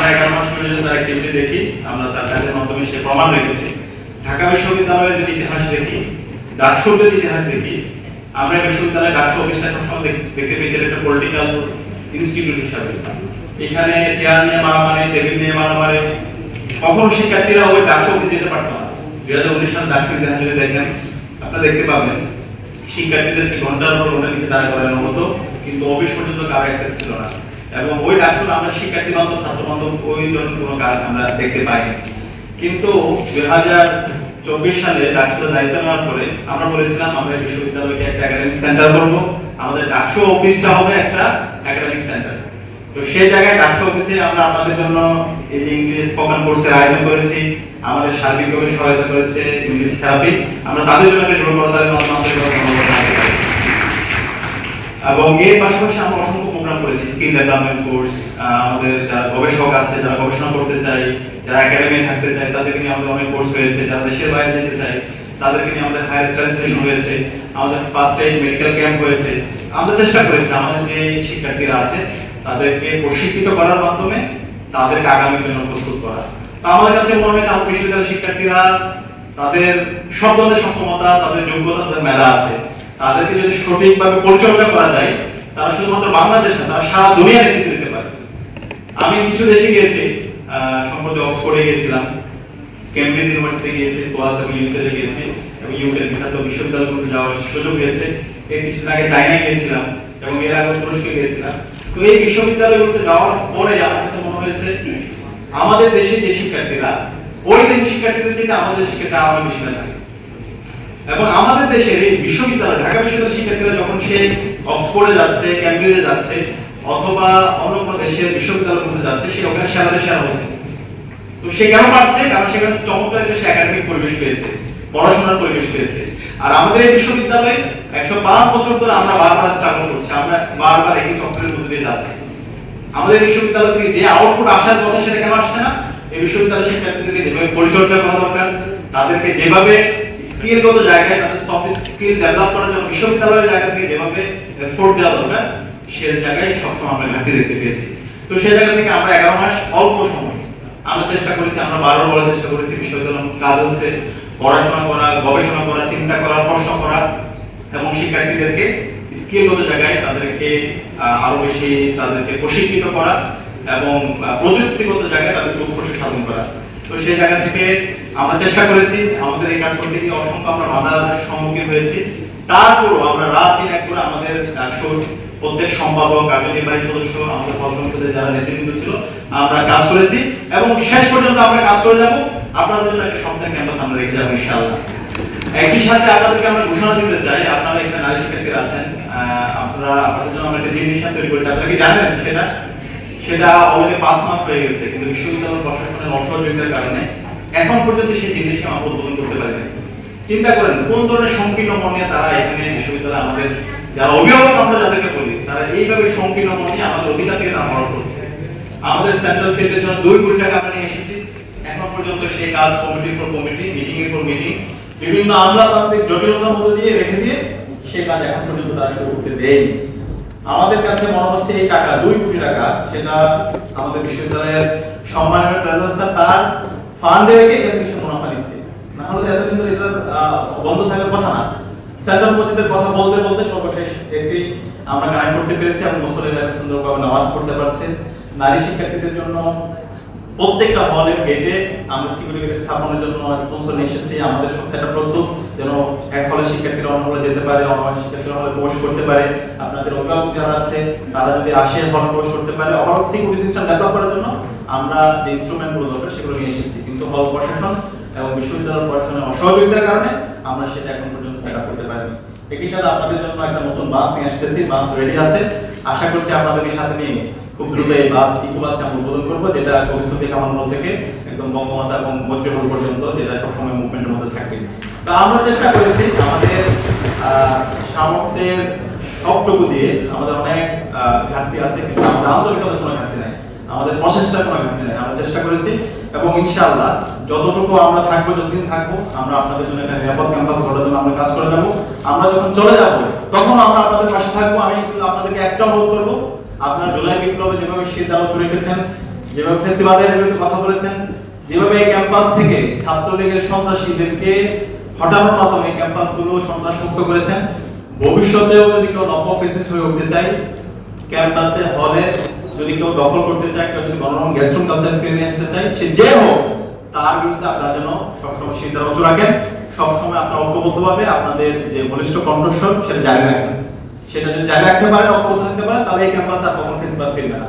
আমরা 11 মাস ধরে যদি তার অ্যাক্টিভিটি দেখি, আমরা তার কাজের মাধ্যমে সে প্রমাণ রেখেছি। ঢাকা বিশ্ববিদ্যালয়ের যদি ইতিহাস দেখি, ডাকসুর যদি ইতিহাস দেখি, আমরা বিশ্ববিদ্যালয়ের ডাকসু অফিসটা সবসময় দেখতে পেয়েছি একটা পলিটিক্যাল ইনস্টিটিউট হিসাবে। এখানে চেয়ার নিয়ে মারামারি, টেবিল নিয়ে মারামারি, কখনো শিক্ষার্থীরা ওই ডাকসু অফিসে যেতে পারতো না। 2019 সাল ডাকসু ইতিহাস যদি দেখেন, আপনারা দেখতে পাবেন শিক্ষার্থীদেরকে ঘন্টার পর ঘন্টা নিচে দাঁড় করানো হতো, কিন্তু অফিস পর্যন্ত কারো অ্যাক্সেস ছিল না। এবং ওই ডাকসুর আমরা শিক্ষার্থী বান্ধব, ছাত্র বান্ধব ওই ধরনের কোনো কাজ আমরা দেখতে পাইনি। কিন্তু 2024 সালে ডাকসুতে দায়িত্ব নেওয়ার পরে আমরা বলেছিলাম আমরা বিশ্ববিদ্যালয়কে একটা একাডেমিক সেন্টার করব, আমাদের ডাকসু অফিসটা হবে একটা একাডেমিক সেন্টার। তো সেই জায়গায় ডাকসু অফিসে আমরা আপনাদের জন্য এই যে ইংলিশ স্পোকেন কোর্সের আয়োজন করেছি, আমাদের সার্বিকভাবে সহায়তা করেছে ইংলিশ থেরাপি। আমরা তাদের জন্য একটা জোরদারের মাধ্যমে এবং এর পাশাপাশি আমরা অসংখ্য প্রোগ্রাম করেছি, স্কিল ডেভেলপমেন্ট কোর্স। আমাদের যারা গবেষক আছে, যারা গবেষণা করতে চায়, যারা একাডেমি থাকতে চায়, তাদেরকে নিয়ে আমাদের অনেক কোর্স হয়েছে। যারা দেশের বাইরে যেতে চায় তাদেরকে নিয়ে আমাদের হায়ার স্টাডিজ সেশন হয়েছে, আমাদের ফার্স্ট এইড মেডিকেল ক্যাম্প হয়েছে। আমরা চেষ্টা করেছি আমাদের যে শিক্ষার্থীরা আছে তাদেরকে প্রশিক্ষিত করার মাধ্যমে তাদেরকে আগামীর জন্য প্রস্তুত করা। তো আমাদের কাছে মনে হয়েছে আমাদের বিশ্ববিদ্যালয়ের শিক্ষার্থীরা তাদের সব ধরনের সক্ষমতা, তাদের যোগ্যতা, তাদের মেধা আছে, তাদেরকে যদি সঠিকভাবে পরিচর্যা করা যায়, তারা শুধুমাত্র বাংলাদেশ না, তারা সারা দুনিয়া নেতৃত্ব দিতে পারে। আমি কিছু দেশে গিয়েছি, সম্প্রতি অক্সফোর্ডে গিয়েছিলাম, কেমব্রিজ ইউনিভার্সিটি গিয়েছি, সোয়াস এবং ইউসিএল গিয়েছি এবং ইউকে বিখ্যাত বিশ্ববিদ্যালয়গুলোতে যাওয়ার সুযোগ হয়েছে। এর কিছুদিন আগে চায়না গিয়েছিলাম এবং এর আগে তুরস্কে গিয়েছিলাম। তো এই বিশ্ববিদ্যালয়গুলোতে যাওয়ার পরে আমার কাছে মনে হয়েছে আমাদের দেশে যে শিক্ষার্থীরা ওই দেশের শিক্ষার্থীদের চেয়ে আমাদের শিক্ষার্থীরা আরো বেশি থাকে। এবং আমাদের দেশের এই বিশ্ববিদ্যালয়, ঢাকা বিশ্ববিদ্যালয়ের শিক্ষার্থীরা যখন সে অক্সফোর্ডে যাচ্ছে, কেমব্রিজে যাচ্ছে অথবা অন্য কোনো দেশের বিশ্ববিদ্যালয়গুলোতে যাচ্ছে, সে ওখানে সেরা হচ্ছে। তো সে কেন পারছে? কারণ সেখানে চমৎকার একটা একাডেমিক পরিবেশ পেয়েছে, পড়াশোনার পরিবেশ পেয়েছে। আর আমাদের এই বিশ্ববিদ্যালয়ে 152 বছর ধরে আমরা বারবার স্ট্রাগল করছি, আমরা বারবার একই চক্রের মধ্যে দিয়ে যাচ্ছি। আমাদের বিশ্ববিদ্যালয় থেকে যে আউটপুট আসার কথা সেটা কেন আসছে না? এই বিশ্ববিদ্যালয়ের শিক্ষার্থীদেরকে যেভাবে পরিচর্যা করা দরকার, তাদেরকে যেভাবে স্কিলগত জায়গায় তাদের সফট স্কিল ডেভেলপ করার জন্য বিশ্ববিদ্যালয়ের জায়গা থেকে যেভাবে এফোর্ট দেওয়া দরকার, সেই জায়গায় সবসময় আমরা ঘাটতি দেখতে পেয়েছি। তো সেই জায়গা থেকে আমরা 11 মাস অল্প সময় আমরা চেষ্টা করেছি, আমরা বারবার বলার চেষ্টা করেছি বিশ্ববিদ্যালয়ের কাজ হচ্ছে পড়াশোনা করা, গবেষণা করা, চিন্তা করা, প্রশ্ন করা এবং শিক্ষার্থীদেরকে স্কিলগত জায়গায় তাদেরকে আরো বেশি তাদেরকে প্রশিক্ষিত করা এবং প্রযুক্তিগত জায়গায় তাদেরকে উৎকর্ষ সাধন করা। তো সেই জায়গা থেকে আমরা চেষ্টা করেছি, আমাদের এই কাজ করতে গিয়ে অসংখ্য আমরা বাধার সম্মুখীন হয়েছি। তারপরও আমরা রাত দিন এক করে আমাদের প্রত্যেক সম্পাদক, কার্যনির্বাহী সদস্য, আমাদের ফল সংসদে যারা নেতৃবৃন্দ ছিল, আমরা কাজ করেছি এবং শেষ পর্যন্ত আমরা কাজ করে যাব। আপনাদের জন্য একটা সপ্তাহের ক্যাম্পাস আমরা রেখে যাবো ইনশাআল্লাহ। একই সাথে আপনাদেরকে আমরা ঘোষণা দিতে চাই, আপনারা এখানে নারী শিক্ষার্থীরা আছেন, আপনাদের জন্য আমরা একটা জিনিস তৈরি করেছি। আপনারা কি জানেন সেটা অলরেডি 5 মাস হয়ে গেছে, কিন্তু বিশ্ববিদ্যালয় প্রশাসনের অসহযোগিতার কারণে এখন পর্যন্ত সেই জিনিসকে আমরা উদ্বোধন করতে পারিনি। চিন্তা করেন কোন ধরনের সংকীর্ণ মন নিয়ে তারা এখানে বিশ্ববিদ্যালয়ে আমাদের যারা অভিভাবক আমরা যাদেরকে বলি, তারা এইভাবে সংকীর্ণ মন নিয়ে আমাদের অধিকার থেকে তারা হরণ করছে। আমাদের সেন্ট্রাল ফিল্ডের জন্য 2 কোটি টাকা আমরা নিয়ে এসেছি, এখন পর্যন্ত সেই কাজ কমিটির পর কমিটি, মিটিং এর পর মিটিং, বিভিন্ন আমলাতান্ত্রিক জটিলতার মধ্যে দিয়ে রেখে দিয়ে সেই কাজ এখন পর্যন্ত তারা শুরু করতে দেয়নি। আমাদের কাছে মনে হচ্ছে এই টাকা 2 কোটি টাকা, সেটা আমাদের বিশ্ববিদ্যালয়ের সম্মানীয় ট্রেজারার স্যার তার ফান্ডে রেখে এখান থেকে সে মুনাফা নিচ্ছে। না হলে এতদিন ধরে এটা বন্ধ থাকার কথা না। সেন্ট্রাল মসজিদের কথা বলতে বলতে সর্বশেষ এসি আমরা কানেক্ট করতে পেরেছি এবং মুসল্লিরা সুন্দরভাবে নামাজ পড়তে পারছে। নারী শিক্ষার্থীদের জন্য প্রত্যেকটা হলের গেটে আমরা সিকিউরিটি স্থাপনের জন্য স্পন্সর নিয়ে এসেছি। আমাদের সব সেটআপ প্রস্তুত, যেন এক হলে শিক্ষার্থীরা অন্য হলে যেতে পারে, অন্য শিক্ষার্থীরা হলে প্রবেশ করতে পারে। আপনাদের অভিভাবক যারা আছে তারা যদি আসে হল প্রবেশ করতে পারে। ওভারঅল সিকিউরিটি সিস্টেম ডেভেলপ করার জন্য আমরা যে ইনস্ট্রুমেন্টগুলো দরকার সেগুলো নিয়ে এসেছি, কিন্তু হল প্রশাসন এবং বিশ্ববিদ্যালয় প্রশাসনের অসহযোগিতার কারণে আমরা সেটা এখন পর্যন্ত সেটআপ করতে পারিনি। একই সাথে আপনাদের জন্য একটা নতুন বাস নিয়ে আসতেছি, বাস রেডি আছে। আশা করছি আপনাদেরকে সাথে নিয়ে খুব দ্রুত এই বাস ইকো বাসটা আমরা উদ্বোধন করবো, যেটা কবিসুফি কামাল হল থেকে একদম বঙ্গমাতা এবং মৈত্রী হল পর্যন্ত, যেটা সবসময় মুভমেন্টের মধ্যে থাকবে। তো আমরা চেষ্টা করেছি আমাদের সামর্থ্যের সবটুকু দিয়ে, আমাদের অনেক ঘাটতি আছে কিন্তু আমাদের আন্তরিকতার কোনো ঘাটতি নাই, আমাদের প্রচেষ্টার কোনো ঘাটতি নাই। আমরা চেষ্টা করেছি এবং ইনশাআল্লাহ যতটুকু আমরা থাকবো, যতদিন থাকবো, আমরা আপনাদের জন্য একটা নিরাপদ ক্যাম্পাস গড়ার জন্য আমরা কাজ করে যাব। আমরা যখন চলে যাব তখন আমরা আপনাদের পাশে থাকবো। আমি শুধু আপনাদেরকে একটা অনুরোধ করবো, আপনারা জুলাই বিপ্লবে যেভাবে শীত আলোচনা রেখেছেন, যেভাবে ফেসিবাদের বিরুদ্ধে কথা বলেছেন, যেভাবে এই ক্যাম্পাস থেকে ছাত্রলীগের সন্ত্রাসীদেরকে হটানোর মাধ্যমে এই ক্যাম্পাসগুলো সন্ত্রাস মুক্ত করেছেন, ভবিষ্যতেও যদি কেউ নব্য ফেসিস্ট হয়ে উঠতে চায়, ক্যাম্পাসে হলে যদি কেউ দখল করতে চায়, কেউ যদি গণরম গ্যাস্ট্রুম কালচার ফিরে নিয়ে আসতে চায়, সে যে হোক তার বিরুদ্ধে আপনারা যেন সবসময় সিদ্ধান্ত উঁচু রাখেন, সবসময় আপনারা ঐক্যবদ্ধভাবে আপনাদের যে বলিষ্ঠ কণ্ঠস্বর সেটা জারি রাখেন। সেটা যদি জারি রাখতে পারেন, ঐক্যবদ্ধ থাকতে পারেন, তাহলে এই ক্যাম্পাসে আর কখনো ফেসিবাদ ফিরবে না।